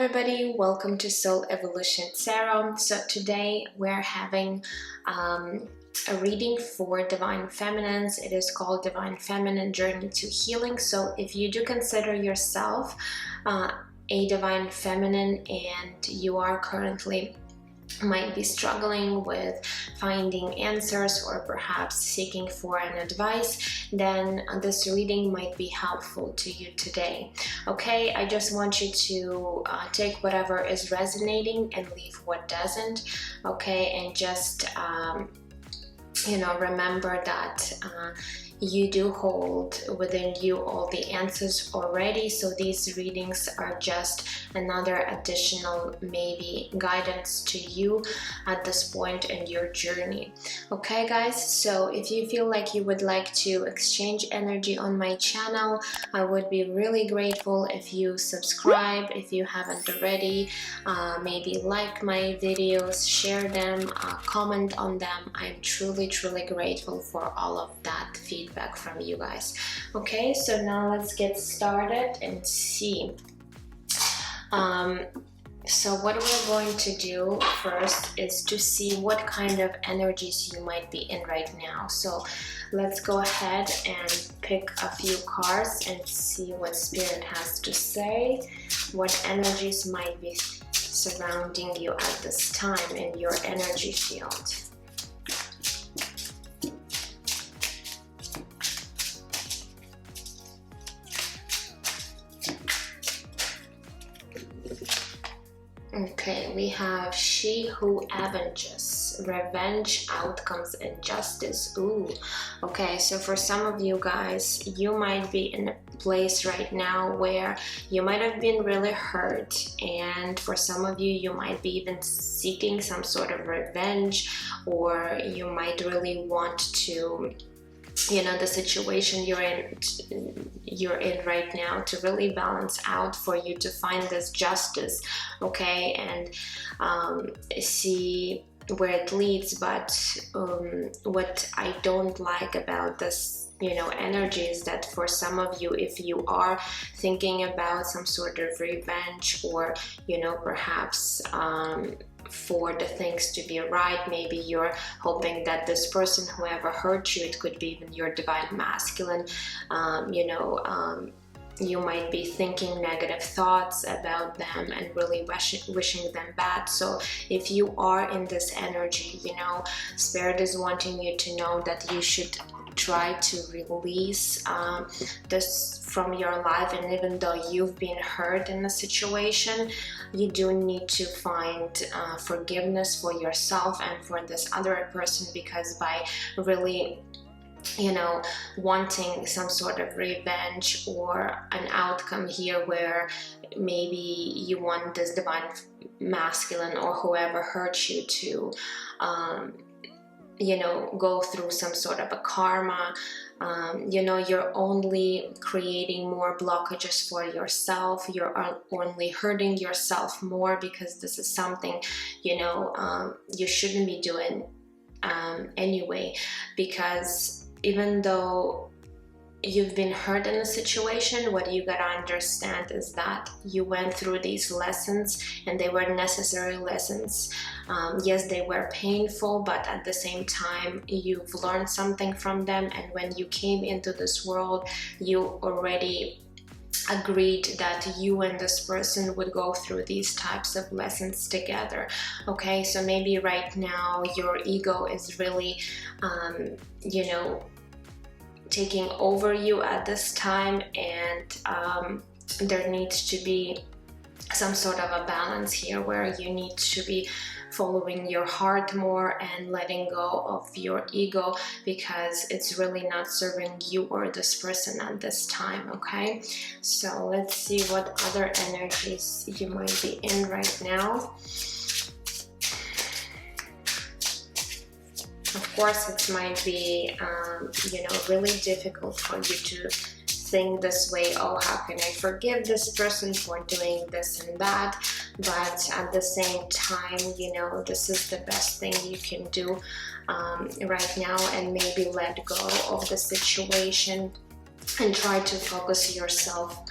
everybody, welcome to Soul Evolution Tarot. So today we're having a reading for Divine Feminines. It is called Divine Feminine Journey to Healing. So if you do consider yourself a Divine Feminine and you are currently might be struggling with finding answers or perhaps seeking for an advice, then this reading might be helpful to you today. Okay, I just want you to take whatever is resonating and leave what doesn't. Okay, and just remember that you do hold within you all the answers already, so these readings are just another additional maybe guidance to you at this point in your journey. Okay guys, so if you feel like you would like to exchange energy on my channel, I would be really grateful if you subscribe if you haven't already. Maybe like my videos, share them, comment on them. I'm truly grateful for all of that feedback from you guys. Okay, so now let's get started and see. So what we're going to do first is to see what kind of energies you might be in right now. So let's go ahead and pick a few cards and see what Spirit has to say, what energies might be surrounding you at this time in your energy field. Okay, we have She Who Avenges, Revenge, Outcomes, and Justice. Ooh, okay, so for some of you guys, you might be in a place right now where you might have been really hurt, and for some of you, you might be even seeking some sort of revenge, or you might really want to, the situation you're in right now to really balance out for you to find this justice, okay, and see where it leads. But what I don't like about this energy is that for some of you, if you are thinking about some sort of revenge or perhaps for the things to be right, maybe you're hoping that this person, whoever hurt you, it could be even your divine masculine, you might be thinking negative thoughts about them and really wishing them bad. So if you are in this energy, Spirit is wanting you to know that you should try to release this from your life. And even though you've been hurt in a situation, you do need to find forgiveness for yourself and for this other person, because by really wanting some sort of revenge or an outcome here where maybe you want this divine masculine or whoever hurt you to go through some sort of a karma, you're only creating more blockages for yourself. You're only hurting yourself more, because this is something you shouldn't be doing anyway, because even though you've been hurt in a situation, what you gotta understand is that you went through these lessons and they were necessary lessons. Yes, they were painful, but at the same time, you've learned something from them. And when you came into this world, you already agreed that you and this person would go through these types of lessons together. Okay, so maybe right now your ego is really taking over you at this time, and there needs to be some sort of a balance here where you need to be following your heart more and letting go of your ego, because it's really not serving you or this person at this time. Okay, so let's see what other energies you might be in right now. Of course, it might be really difficult for you to think this way, oh, how can I forgive this person for doing this and that? But at the same time, this is the best thing you can do right now, and maybe let go of the situation and try to focus yourself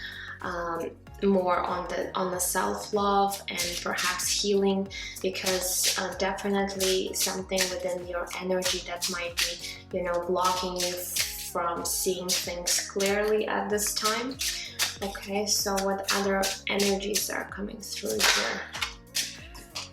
more on the self-love and perhaps healing, because definitely something within your energy that might be, you know, blocking you from seeing things clearly at this time. Okay, so what other energies are coming through here?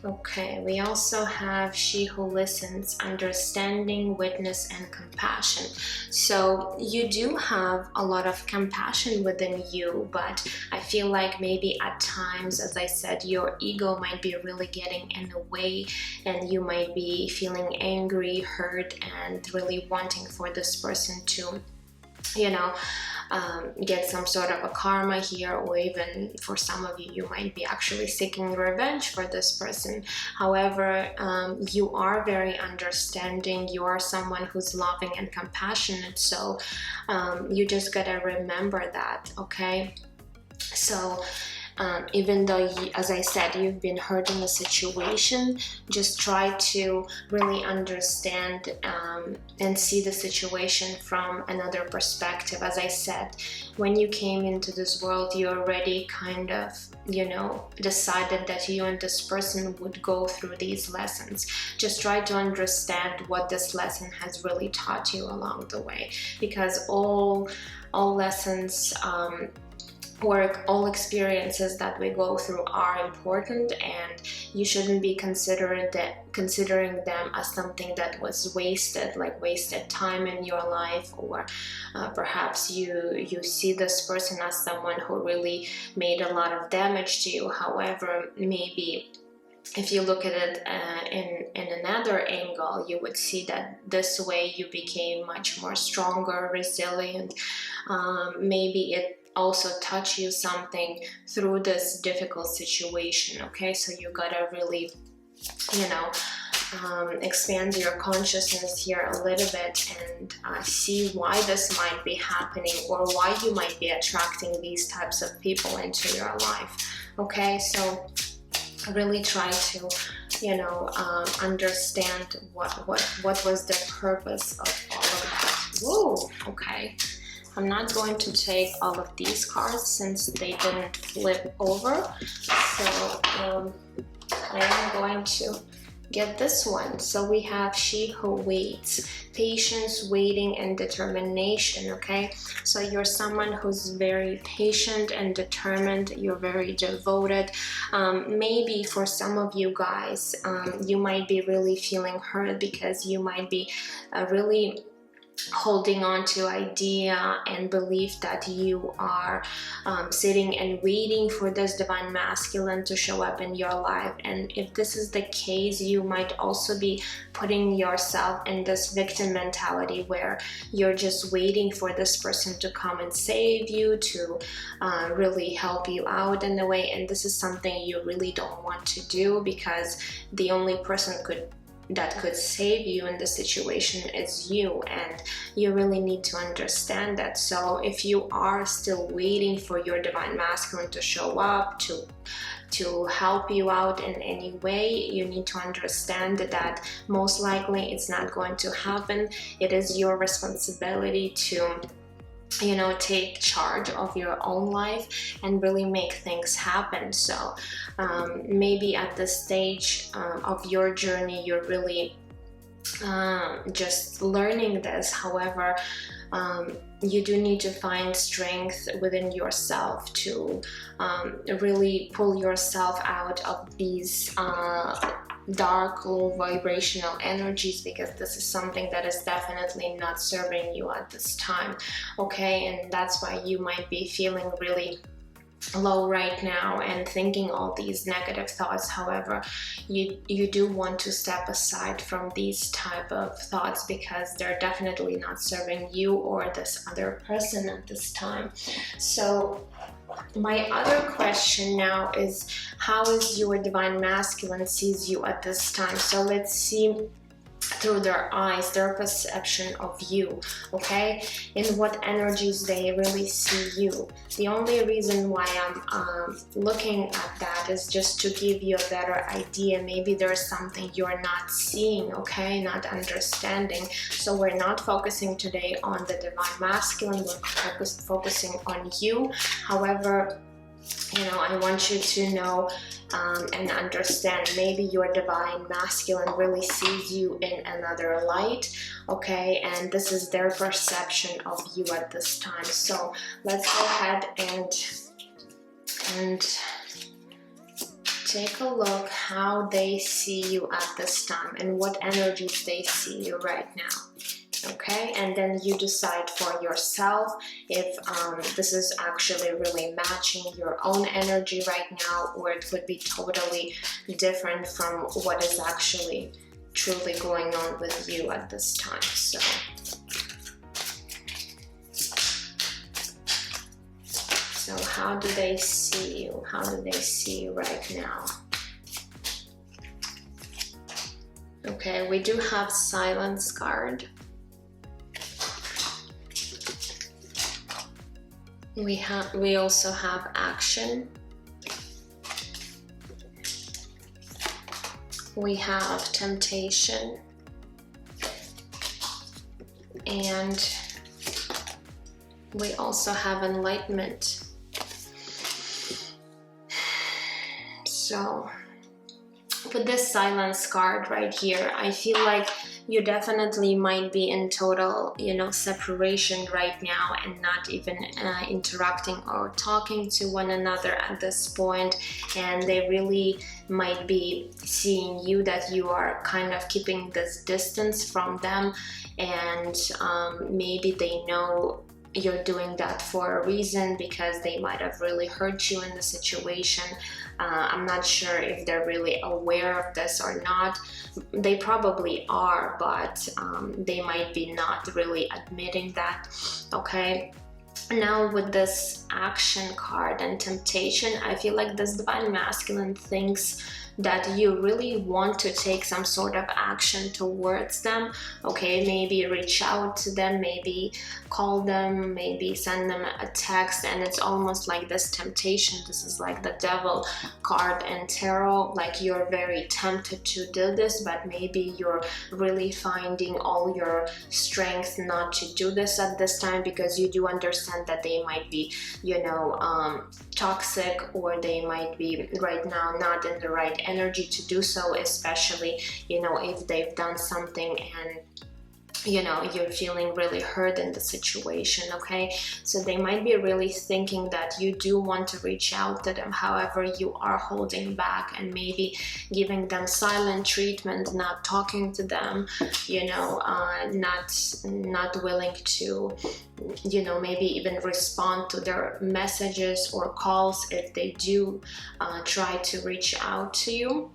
Okay, we also have she who listens, understanding, witness, and compassion. So you do have a lot of compassion within you, but I feel like maybe at times, as I said, your ego might be really getting in the way, and you might be feeling angry, hurt, and really wanting for this person to, you know, get some sort of a karma here, or even for some of you, you might be actually seeking revenge for this person. However, you are very understanding, you are someone who's loving and compassionate, so you just gotta remember that, okay? So even though, as I said, you've been hurt in the situation, just try to really understand and see the situation from another perspective. As I said, when you came into this world, you already kind of, you know, decided that you and this person would go through these lessons. Just try to understand what this lesson has really taught you along the way, because all lessons, all experiences that we go through are important, and you shouldn't be considering them as something that was wasted, like wasted time in your life, or perhaps you see this person as someone who really made a lot of damage to you. However, maybe if you look at it in another angle, you would see that this way you became much more stronger, resilient. Maybe it also taught you something through this difficult situation, okay? So you gotta really, you know, expand your consciousness here a little bit and see why this might be happening, or why you might be attracting these types of people into your life, okay? So really try to, you know, understand what was the purpose of all of that. Whoa, okay. I'm not going to take all of these cards since they didn't flip over, so I am going to get this one. So we have she who waits, patience, waiting, and determination, okay? So you're someone who's very patient and determined, you're very devoted. Maybe for some of you guys, you might be really feeling hurt because you might be really holding on to idea and belief that you are sitting and waiting for this divine masculine to show up in your life. And if this is the case, you might also be putting yourself in this victim mentality where you're just waiting for this person to come and save you, to really help you out in a way. And this is something you really don't want to do, because the only person that could save you in the situation is you, and you really need to understand that. So if you are still waiting for your divine masculine to show up to help you out in any way, you need to understand that most likely it's not going to happen. It is your responsibility to, you know, take charge of your own life and really make things happen. So maybe at this stage of your journey, you're really just learning this. However, you do need to find strength within yourself to really pull yourself out of these dark, low vibrational energies, because this is something that is definitely not serving you at this time, okay? And that's why you might be feeling really low right now and thinking all these negative thoughts. However, you do want to step aside from these type of thoughts, because they're definitely not serving you or this other person at this time. So my other question now is, how is your divine masculine sees you at this time? So let's see through their eyes, their perception of you, okay, in what energies they really see you. The only reason why I'm looking at that is just to give you a better idea. Maybe there's something you're not seeing, okay, not understanding. So we're not focusing today on the divine masculine, we're focusing on you. However, you know, I want you to know and understand, maybe your divine masculine really sees you in another light, okay, and this is their perception of you at this time. So let's go ahead and take a look how they see you at this time and what energies they see you right now. Okay, and then you decide for yourself if this is actually really matching your own energy right now, or it would be totally different from what is actually truly going on with you at this time. So how do they see you? How do they see you right now? Okay, we do have silence card. We also have action. We have temptation. And we also have enlightenment. So with this silence card right here, I feel like you definitely might be in total, you know, separation right now and not even interacting or talking to one another at this point. And they really might be seeing you that you are kind of keeping this distance from them, and maybe they know you're doing that for a reason, because they might have really hurt you in the situation. I'm not sure if they're really aware of this or not. They probably are, but they might be not really admitting that, okay? Now with this action card and temptation, I feel like this divine masculine thinks that you really want to take some sort of action towards them, okay? Maybe reach out to them, maybe call them, maybe send them a text, and it's almost like this temptation. This is like the devil card in tarot, like you're very tempted to do this, but maybe you're really finding all your strength not to do this at this time, because you do understand that they might be, you know, toxic, or they might be right now not in the right energy to do so, especially, you know, if they've done something and, you know, you're feeling really hurt in the situation, okay? So they might be really thinking that you do want to reach out to them, however you are holding back and maybe giving them silent treatment, not talking to them, you know, not willing to, you know, maybe even respond to their messages or calls if they do try to reach out to you.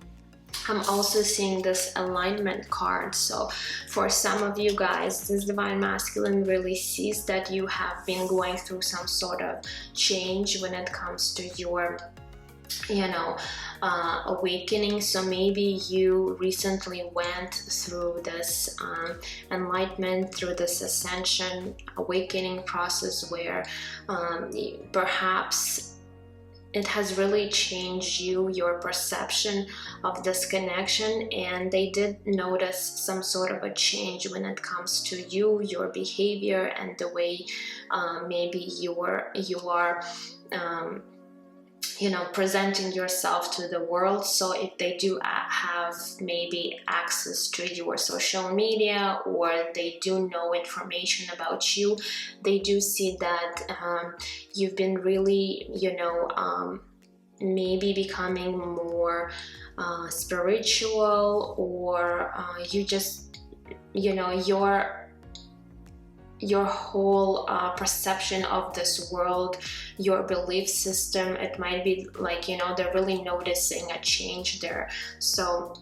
I'm also seeing this alignment card. So for some of you guys, this divine masculine really sees that you have been going through some sort of change when it comes to your, you know, awakening. So maybe you recently went through this enlightenment, through this ascension, awakening process where perhaps it has really changed you, your perception of this connection, and they did notice some sort of a change when it comes to you, your behavior, and the way maybe you are you know, presenting yourself to the world. So if they do have maybe access to your social media, or they do know information about you, they do see that you've been really, you know, maybe becoming more spiritual, or you just, you know, your whole perception of this world, your belief system, it might be like, you know, they're really noticing a change there. So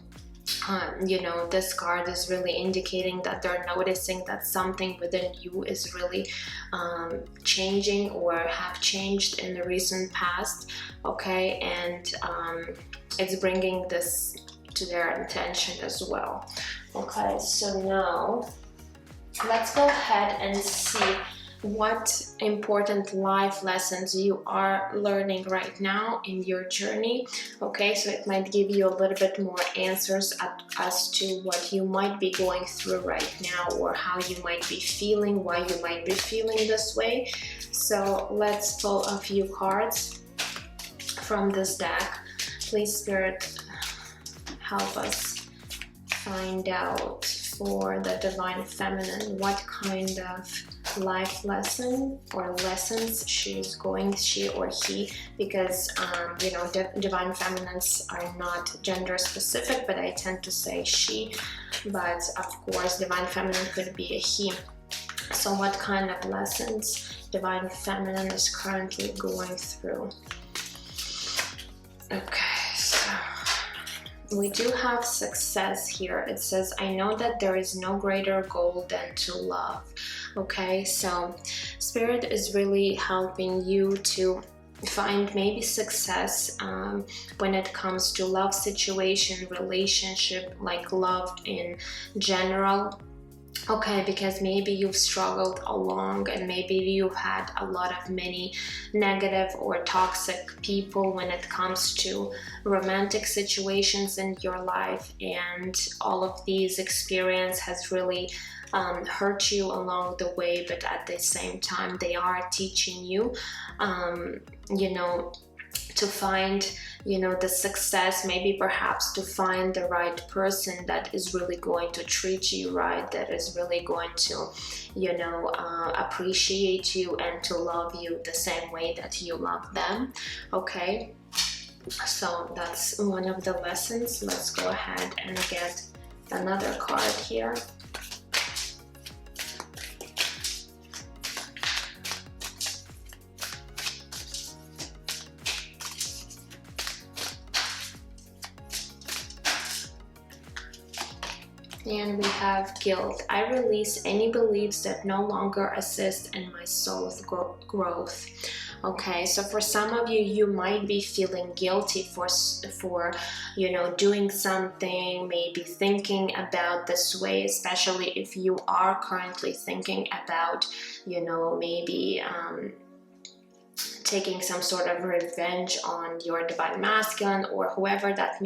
you know, this card is really indicating that they're noticing that something within you is really changing, or have changed in the recent past, okay? And it's bringing this to their intention as well. Okay, so now let's go ahead and see what important life lessons you are learning right now in your journey. Okay, so it might give you a little bit more answers as to what you might be going through right now, or how you might be feeling, why you might be feeling this way. So let's pull a few cards from this deck. Please, Spirit, help us find out for the Divine Feminine what kind of life lesson or lessons she or he, because you know, Divine Feminines are not gender specific, but I tend to say she, but of course Divine Feminine could be a he. So what kind of lessons Divine Feminine is currently going through? Okay, so we do have success here. It says, I know that there is no greater goal than to love. Okay, so Spirit is really helping you to find maybe success when it comes to love situation, relationship, like love in general. Okay, because maybe you've struggled along, and maybe you've had a lot of many negative or toxic people when it comes to romantic situations in your life, and all of these experience has really hurt you along the way, but at the same time they are teaching you, you know, to find, you know, the success, maybe perhaps to find the right person that is really going to treat you right, that is really going to, you know, appreciate you and to love you the same way that you love them. Okay, so that's one of the lessons. Let's go ahead and get another card here. And we have guilt. I release any beliefs that no longer assist in my soul's growth. Okay, so for some of you, you might be feeling guilty for you know, doing something, maybe thinking about this way, especially if you are currently thinking about, you know, maybe taking some sort of revenge on your divine masculine or whoever that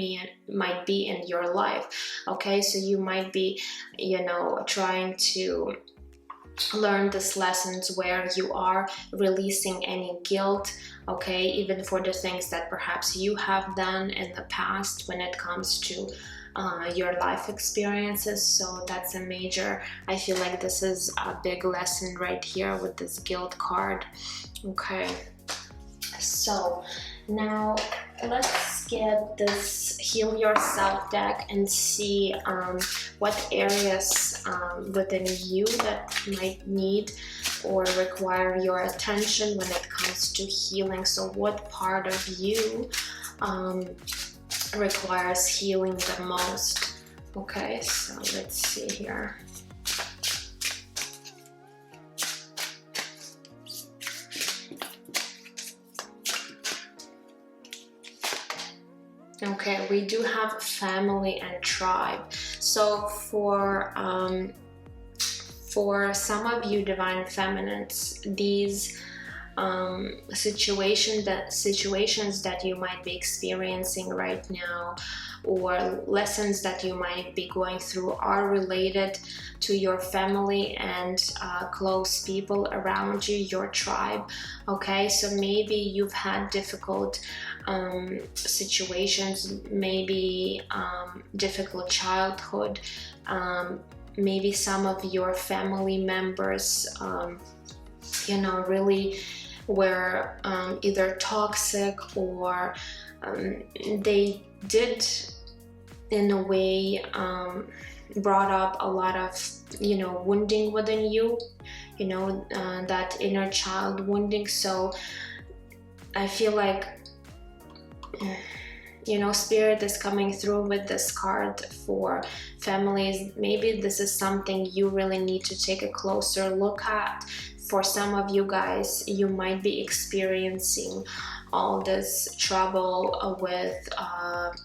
might be in your life. Okay, so you might be, you know, trying to learn these lessons where you are releasing any guilt, okay, even for the things that perhaps you have done in the past when it comes to your life experiences. So that's a major, I feel like this is a big lesson right here with this guilt card. Okay, so now let's get this Heal Yourself deck and see what areas within you that might need or require your attention when it comes to healing. So what part of you requires healing the most? Okay, so let's see here. Okay, we do have family and tribe. So for some of you divine feminines, these situations that you might be experiencing right now, or lessons that you might be going through, are related to your family and close people around you, your tribe. Okay, so maybe you've had difficult situations, maybe difficult childhood, maybe some of your family members you know, really were either toxic or they did in a way brought up a lot of, you know, wounding within you, you know, that inner child wounding. So I feel like, you know, Spirit is coming through with this card for families. Maybe this is something you really need to take a closer look at for some of you guys, you might be experiencing all this trouble with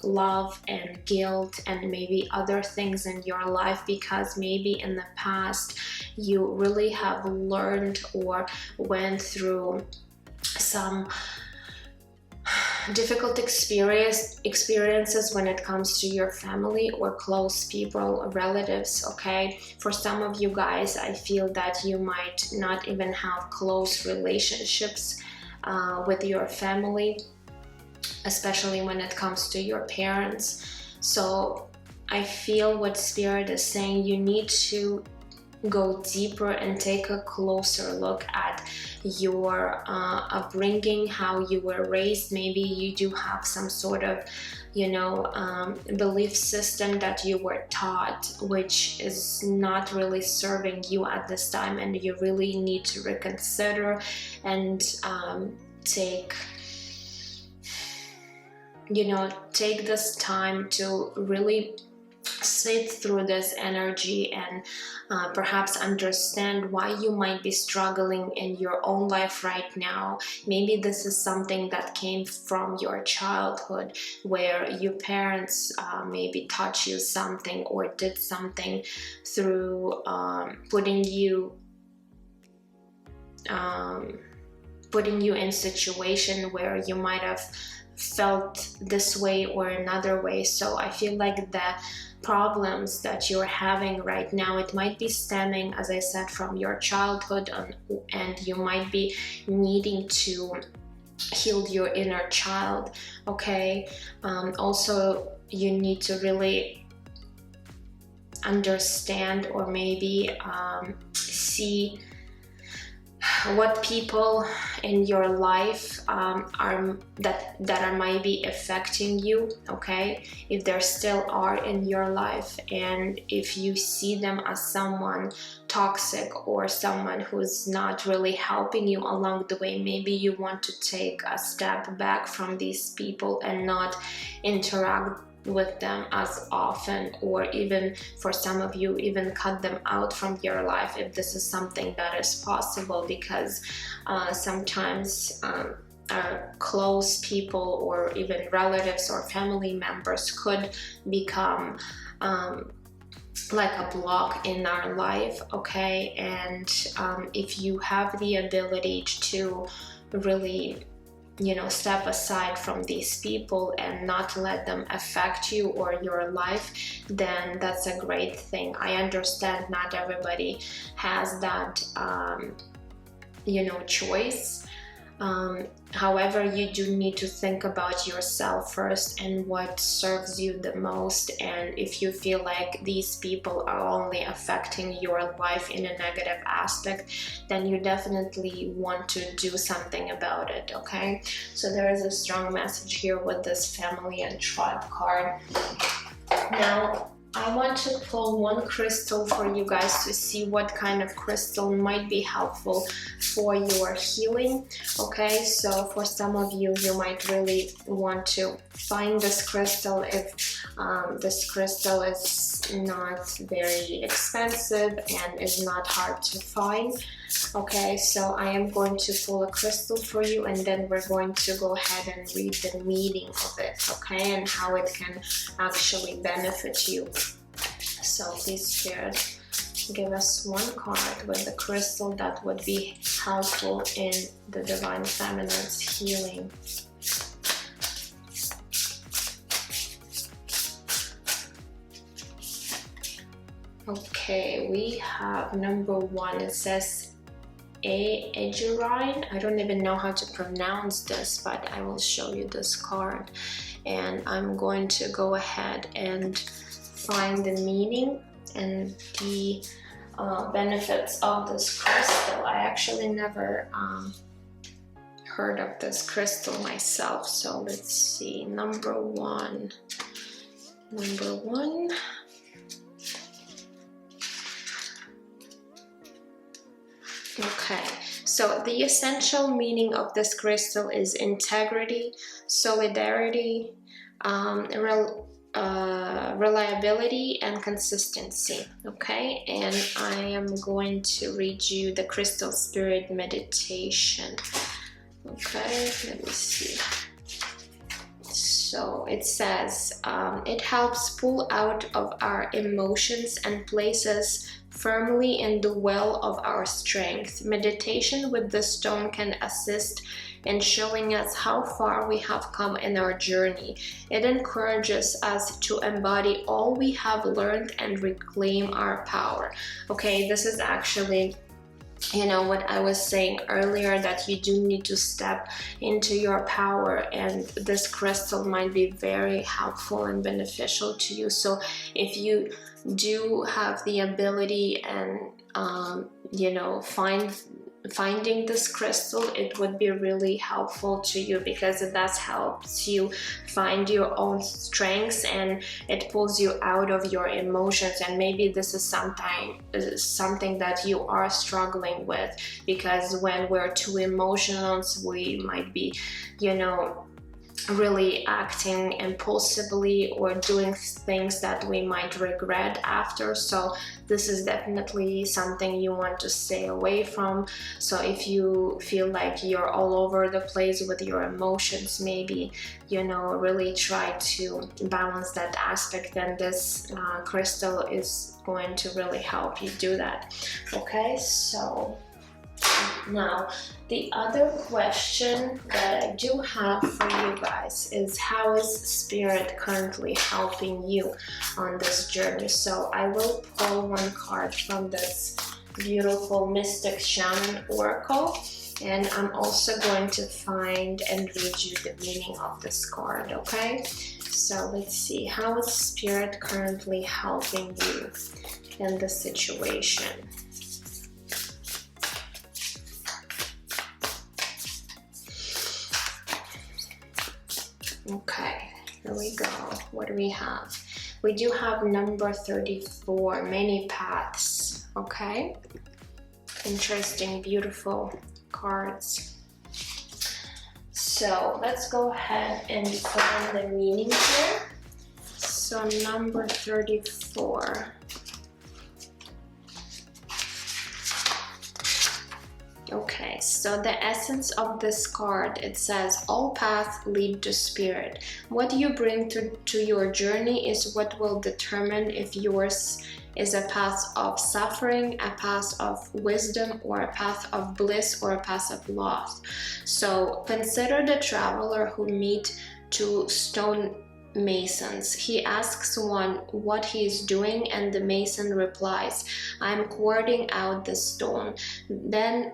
love and guilt and maybe other things in your life, because maybe in the past you really have learned or went through some difficult experiences when it comes to your family or close people, relatives. Okay, for some of you guys, I feel that you might not even have close relationships with your family, especially when it comes to your parents. So I feel what Spirit is saying, you need to go deeper and take a closer look at your upbringing, how you were raised. Maybe you do have some sort of, you know, belief system that you were taught, which is not really serving you at this time, and you really need to reconsider and take this time to really sit through this energy and perhaps understand why you might be struggling in your own life right now. Maybe this is something that came from your childhood, where your parents maybe taught you something or did something through putting you in situation where you might have felt this way or another way. So I feel like the problems that you're having right now, it might be stemming, as I said, from your childhood, and you might be needing to heal your inner child. Okay, also you need to really understand or maybe see what people in your life are might be affecting you. Okay, if there still are in your life, and if you see them as someone toxic or someone who's not really helping you along the way, maybe you want to take a step back from these people and not interact with them as often, or even for some of you, even cut them out from your life if this is something that is possible, because sometimes close people or even relatives or family members could become like a block in our life. Okay, and if you have the ability to really step aside from these people and not let them affect you or your life, then that's a great thing. I understand not everybody has that choice. However, you do need to think about yourself first and what serves you the most. And if you feel like these people are only affecting your life in a negative aspect, then you definitely want to do something about it. Okay, so there is a strong message here with this family and tribe card. Now I want to pull one crystal for you guys to see what kind of crystal might be helpful for your healing. Okay, so for some of you, you might really want to find this crystal if this crystal is not very expensive and is not hard to find. Okay, so I am going to pull a crystal for you, and then we're going to go ahead and read the meaning of it, okay, and how it can actually benefit you. So please, Spirit, give us one card with the crystal that would be helpful in the Divine Feminine's healing. Okay, we have number 1. It says Edgerine. I don't even know how to pronounce this, but I will show you this card, and I'm going to go ahead and find the meaning and the benefits of this crystal. I actually never heard of this crystal myself, so let's see. Number one. Okay, so the essential meaning of this crystal is integrity, solidarity, reliability and consistency. Okay, and I am going to read you the Crystal Spirit meditation. Okay, let me see. So it says, it helps pull out of our emotions and place us firmly in the well of our strength. Meditation with the stone can assist in showing us how far we have come in our journey. It encourages us to embody all we have learned and reclaim our power. Okay, this is actually, you know, what I was saying earlier, that you do need to step into your power, and this crystal might be very helpful and beneficial to you. So if you do have the ability and you know, finding this crystal, it would be really helpful to you, because it does helps you find your own strengths and it pulls you out of your emotions. And maybe this is something that you are struggling with, because when we're too emotional, we might be, you know, really acting impulsively or doing things that we might regret after. So this is definitely something you want to stay away from. So if you feel like you're all over the place with your emotions, maybe, you know, really try to balance that aspect, and this crystal is going to really help you do that. Okay, so now, the other question that I do have for you guys is, how is Spirit currently helping you on this journey? So I will pull one card from this beautiful Mystic Shaman Oracle, and I'm also going to find and read you the meaning of this card, okay? So let's see, how is Spirit currently helping you in this situation? Okay, here we go. What do we have? We do have number 34, many paths. Okay, interesting, beautiful cards. So let's go ahead and find the meaning here. So number 34. Okay, so the essence of this card, it says, all paths lead to Spirit. What you bring to your journey is what will determine if yours is a path of suffering, a path of wisdom, or a path of bliss, or a path of loss. So consider the traveler who meet two stone masons. He asks one what he is doing, and the mason replies, I'm quarrying out the stone. Then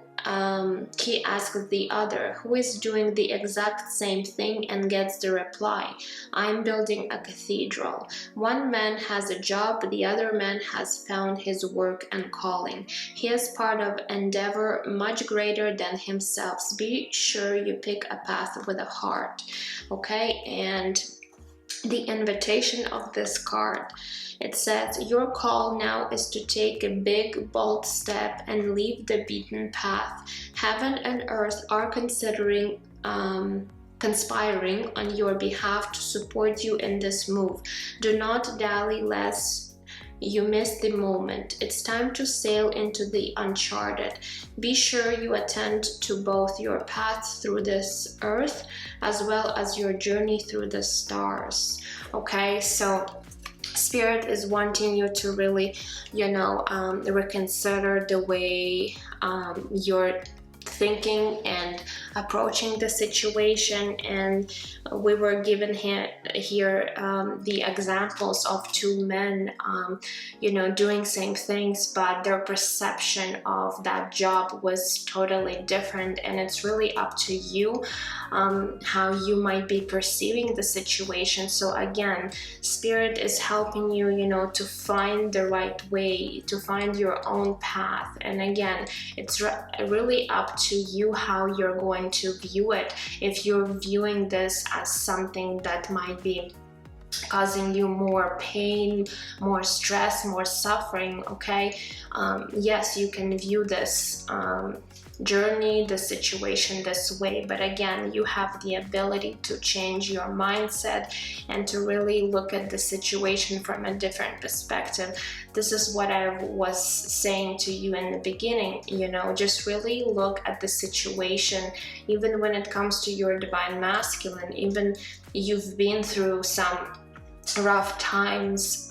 he asks the other, who is doing the exact same thing, and gets the reply, I'm building a cathedral. One man has a job, the other man has found his work and calling. He is part of endeavor much greater than himself. Be sure you pick a path with a heart. Okay, and the invitation of this card, it says, your call now is to take a big, bold step and leave the beaten path. Heaven and earth are conspiring on your behalf to support you in this move. Do not dally lest you miss the moment. It's time to sail into the uncharted. Be sure you attend to both your path through this earth as well as your journey through the stars. Okay, so Spirit is wanting you to really, you know, reconsider the way you're thinking and approaching the situation. And we were given here the examples of two men, you know, doing same things, but their perception of that job was totally different. And it's really up to you how you might be perceiving the situation. So again, Spirit is helping you, you know, to find the right way, to find your own path. And again, it's really up to you how you're going to view it. If you're viewing this as something that might be causing you more pain, more stress, more suffering, okay, yes, you can view this journey, the situation this way. But again, you have the ability to change your mindset and to really look at the situation from a different perspective. This is what I was saying to you in the beginning, you know, just really look at the situation, even when it comes to your divine masculine, even you've been through some rough times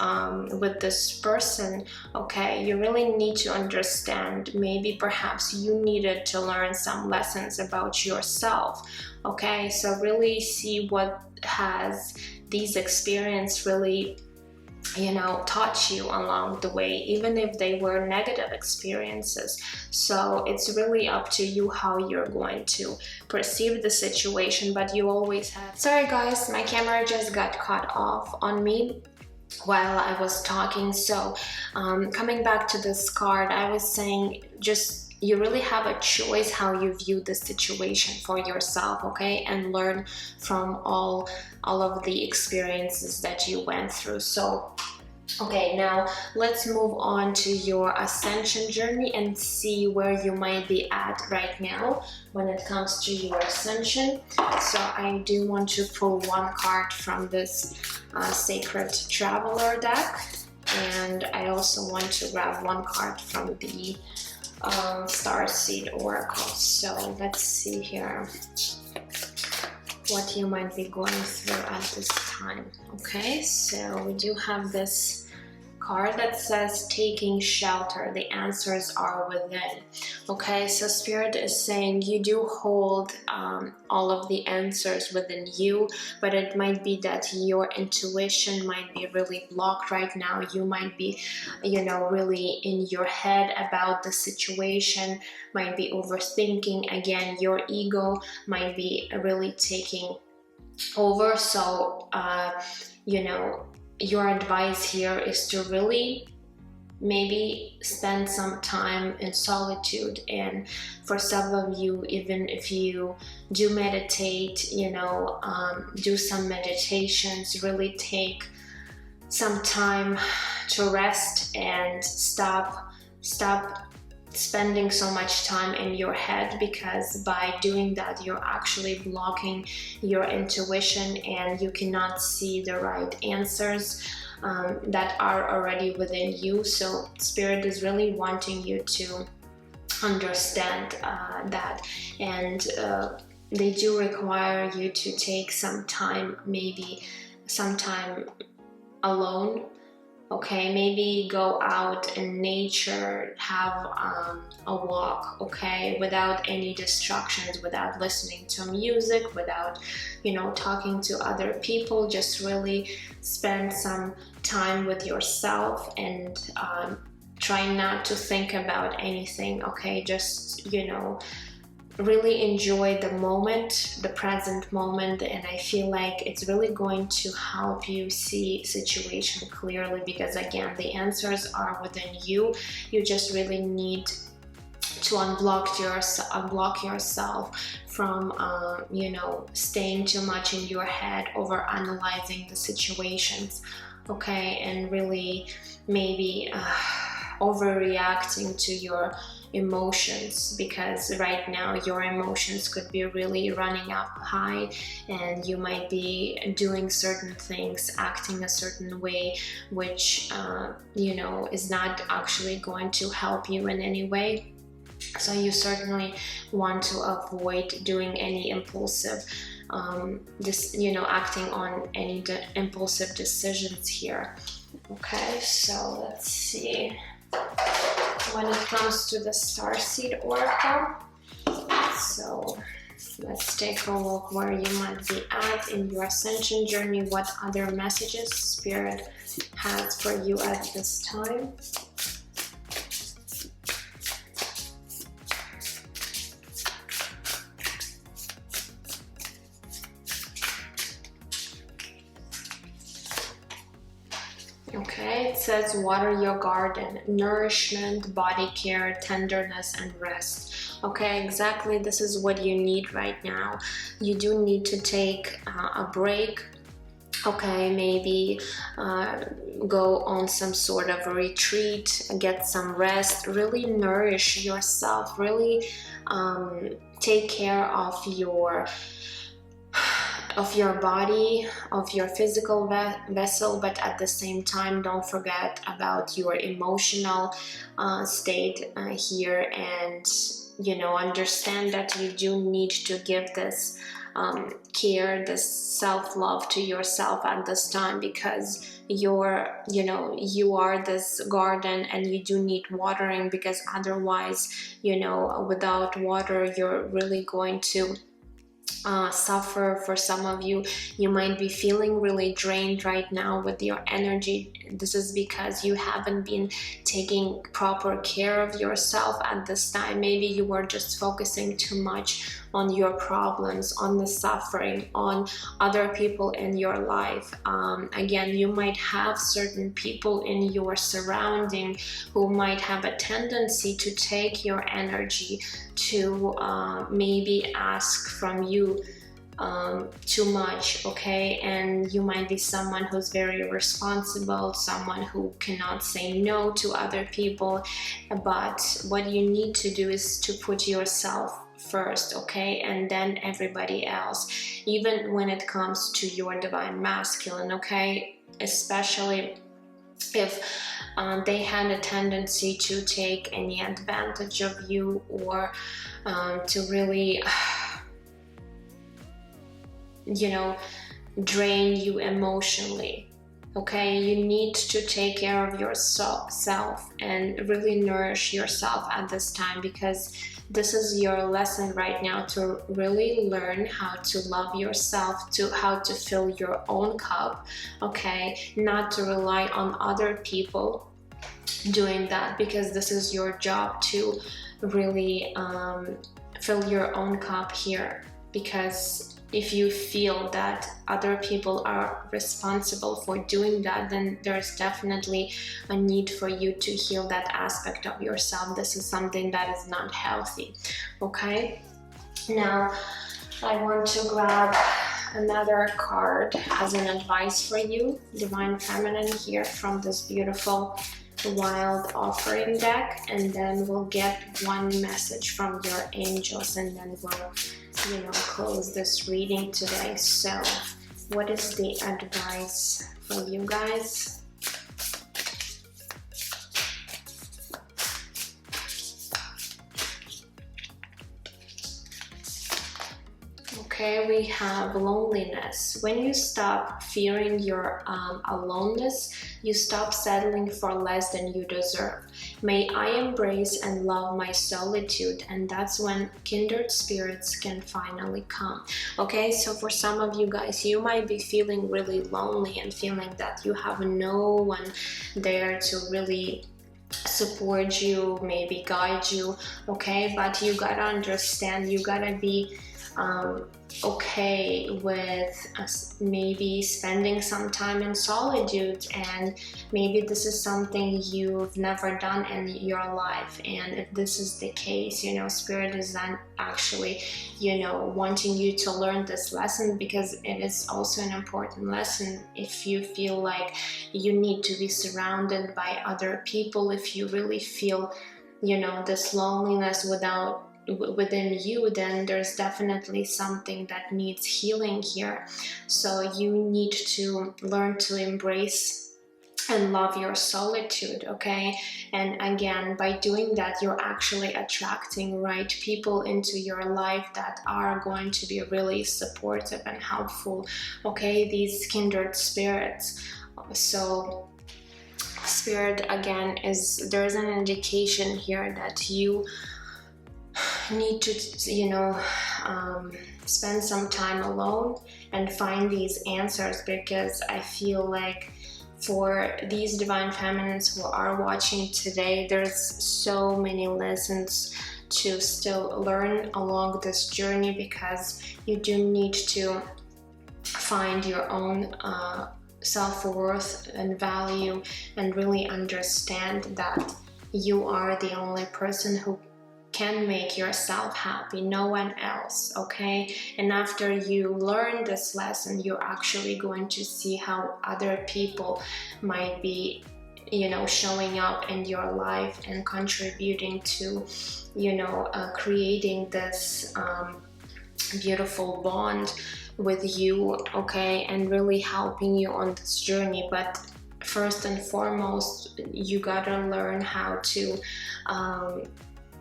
with this person, okay, you really need to understand, maybe perhaps you needed to learn some lessons about yourself, okay? So really see what has these experiences really, you know, taught you along the way, even if they were negative experiences. So it's really up to you how you're going to perceive the situation, but you always have... Sorry guys, my camera just got cut off on me while I was talking. So coming back to this card, I was saying, just you really have a choice how you view the situation for yourself, okay, and learn from all of the experiences that you went through. So okay, now let's move on to your ascension journey and see where you might be at right now when it comes to your ascension. So I do want to pull one card from this Sacred Traveler deck, and I also want to grab one card from the Starseed Oracle. So let's see here what you might be going through at this time. Okay, so we do have this card that says taking shelter. The answers are within. Okay, so Spirit is saying you do hold all of the answers within you, but it might be that your intuition might be really blocked right now. You might be, you know, really in your head about the situation, might be overthinking. Again, your ego might be really taking over. So you know, your advice here is to really maybe spend some time in solitude. And for some of you, even if you do meditate, you know, do some meditations, really take some time to rest and stop spending so much time in your head, because by doing that you're actually blocking your intuition and you cannot see the right answers that are already within you. So Spirit is really wanting you to understand that, and they do require you to take some time, maybe some time alone. Okay, maybe go out in nature, have a walk, okay, without any distractions, without listening to music, without, you know, talking to other people. Just really spend some time with yourself and try not to think about anything, okay? Just, you know, really enjoy the moment, the present moment, and I feel like it's really going to help you see situation clearly, because again, the answers are within you. You just really need to unblock yourself from you know, staying too much in your head, over analyzing the situations, okay, and really maybe overreacting to your emotions, because right now your emotions could be really running up high and you might be doing certain things, acting a certain way, which you know, is not actually going to help you in any way. So you certainly want to avoid doing any impulsive you know, acting on any impulsive decisions here. Okay, so let's see. When it comes to the Starseed Oracle, so let's take a look where you might be at in your ascension journey, what other messages Spirit has for you at this time. Okay, it says water your garden, nourishment, body care, tenderness, and rest. Okay, exactly, this is what you need right now. You do need to take a break Okay, maybe go on some sort of a retreat, get some rest, really nourish yourself, really take care of your body, of your physical vessel, but at the same time don't forget about your emotional state here, and you know, understand that you do need to give this care, this self-love to yourself at this time, because you're, you know, you are this garden and you do need watering, because otherwise, you know, without water you're really going to suffer. For some of you, you might be feeling really drained right now with your energy. This is because you haven't been taking proper care of yourself at this time. Maybe you were just focusing too much on your problems, on the suffering, on other people in your life. Again, you might have certain people in your surrounding who might have a tendency to take your energy, to maybe ask from you too much, okay? And you might be someone who's very responsible, someone who cannot say no to other people, but what you need to do is to put yourself first, okay? And then everybody else, even when it comes to your divine masculine, okay? Especially if they had a tendency to take any advantage of you, or to really you know, drain you emotionally, okay? You need to take care of yourself and really nourish yourself at this time, because this is your lesson right now, to really learn how to love yourself, to how to fill your own cup, okay? Not to rely on other people doing that, because this is your job to really fill your own cup here. Because if you feel that other people are responsible for doing that, then there's definitely a need for you to heal that aspect of yourself. This is something that is not healthy, okay? Now, I want to grab another card as an advice for you, Divine Feminine, here from this beautiful Wild Offering deck, and then we'll get one message from your angels, and then we'll, you know, close this reading today. So what is the advice for you guys? Okay, we have loneliness. When you stop fearing your aloneness, you stop settling for less than you deserve. May I embrace and love my solitude, and that's when kindred spirits can finally come. Okay, so for some of you guys, you might be feeling really lonely and feeling that you have no one there to really support you, maybe guide you, okay? But you gotta understand, you gotta be okay with maybe spending some time in solitude, and maybe this is something you've never done in your life. And if this is the case, you know, Spirit is then actually, you know, wanting you to learn this lesson, because it is also an important lesson. If you feel like you need to be surrounded by other people, if you really feel, you know, this loneliness within you, then there's definitely something that needs healing here. So you need to learn to embrace and love your solitude, okay? And again, by doing that, you're actually attracting right people into your life that are going to be really supportive and helpful, okay? These kindred spirits. So Spirit, again, there's an indication here that you need to, you know, spend some time alone and find these answers, because I feel like for these Divine Feminines who are watching today, there's so many lessons to still learn along this journey, because you do need to find your own self-worth and value, and really understand that you are the only person who can make yourself happy, no one else, okay? And after you learn this lesson, you're actually going to see how other people might be, you know, showing up in your life and contributing to, you know, creating this beautiful bond with you, okay, and really helping you on this journey. But first and foremost, you gotta learn how to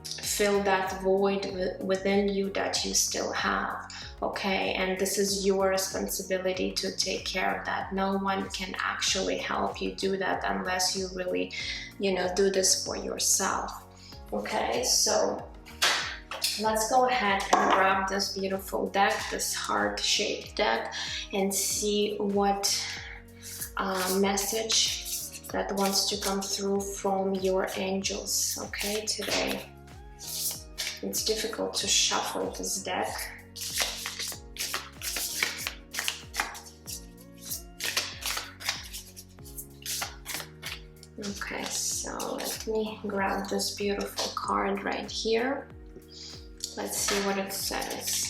fill that void within you that you still have, okay? And this is your responsibility to take care of that. No one can actually help you do that unless you really, you know, do this for yourself, okay? So let's go ahead and grab this beautiful deck, this heart-shaped deck, and see what message that wants to come through from your angels, okay, today. It's difficult to shuffle this deck. Okay, so let me grab this beautiful card right here. Let's see what it says.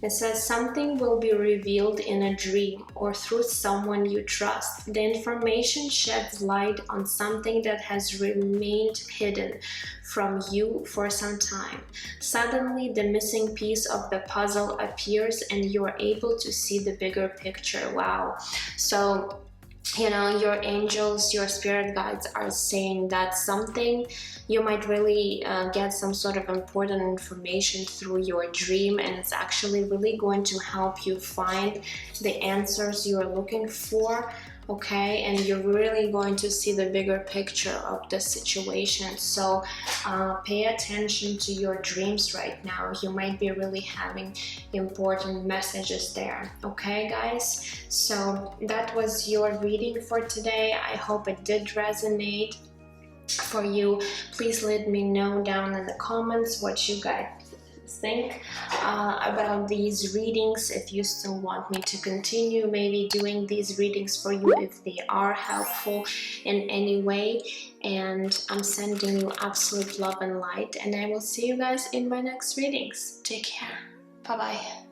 It says, something will be revealed in a dream or through someone you trust. The information sheds light on something that has remained hidden from you for some time. Suddenly, the missing piece of the puzzle appears and you are able to see the bigger picture. Wow. So, you know, your angels, your spirit guides are saying that something, you might really get some sort of important information through your dream, and it's actually really going to help you find the answers you're looking for, okay? And you're really going to see the bigger picture of the situation. So pay attention to your dreams right now. You might be really having important messages there, okay, guys? So that was your reading for today. I hope it did resonate for you. Please let me know down in the comments what you guys think about these readings, if you still want me to continue maybe doing these readings for you, if they are helpful in any way. And I'm sending you absolute love and light, and I will see you guys in my next readings. Take care. Bye bye.